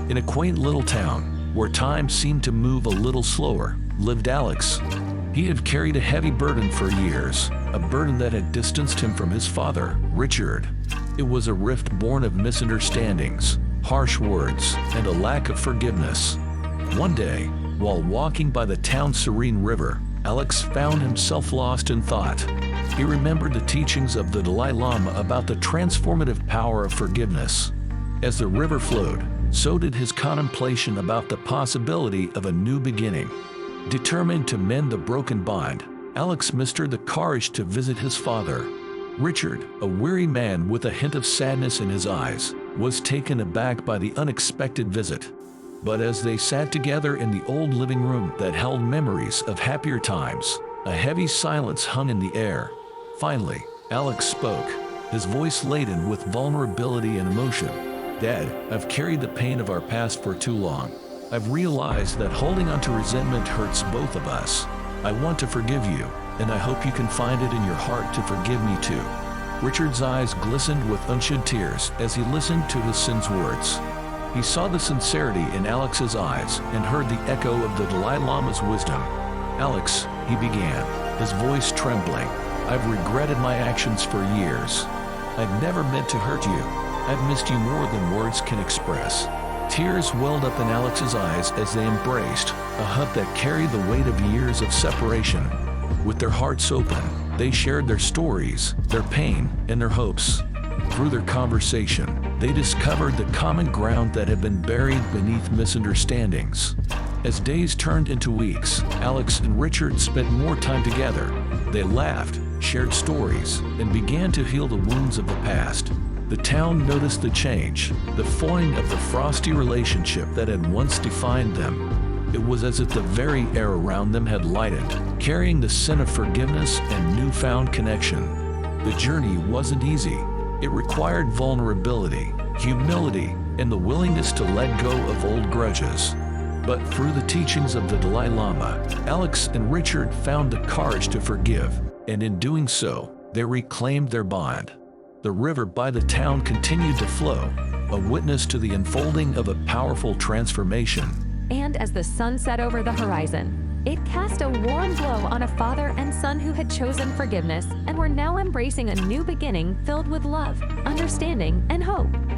In a quaint little town, where time seemed to move a little slower, lived Alex. He had carried a heavy burden for years, a burden that had distanced him from his father, Richard. It was a rift born of misunderstandings, harsh words, and a lack of forgiveness. One day, while walking by the town's serene river, Alex found himself lost in thought. He remembered the teachings of the Dalai Lama about the transformative power of forgiveness. As the river flowed, so did his contemplation about the possibility of a new beginning. Determined to mend the broken bond, Alex mustered the courage to visit his father. Richard, a weary man with a hint of sadness in his eyes, was taken aback by the unexpected visit. But as they sat together in the old living room that held memories of happier times, a heavy silence hung in the air. Finally, Alex spoke, his voice laden with vulnerability and emotion. "Dad, I've carried the pain of our past for too long. I've realized that holding on to resentment hurts both of us. I want to forgive you, and I hope you can find it in your heart to forgive me too." Richard's eyes glistened with unshed tears as he listened to his son's words. He saw the sincerity in Alex's eyes and heard the echo of the Dalai Lama's wisdom. "Alex," he began, his voice trembling, "I've regretted my actions for years. I've never meant to hurt you. I've missed you more than words can express." Tears welled up in Alex's eyes as they embraced, a hug that carried the weight of years of separation. With their hearts open, they shared their stories, their pain, and their hopes. Through their conversation, they discovered the common ground that had been buried beneath misunderstandings. As days turned into weeks, Alex and Richard spent more time together. They laughed, shared stories, and began to heal the wounds of the past. The town noticed the change, the thawing of the frosty relationship that had once defined them. It was as if the very air around them had lightened, carrying the scent of forgiveness and newfound connection. The journey wasn't easy. It required vulnerability, humility, and the willingness to let go of old grudges. But through the teachings of the Dalai Lama, Alex and Richard found the courage to forgive, and in doing so, they reclaimed their bond. The river by the town continued to flow, a witness to the unfolding of a powerful transformation. And as the sun set over the horizon, it cast a warm glow on a father and son who had chosen forgiveness and were now embracing a new beginning filled with love, understanding, and hope.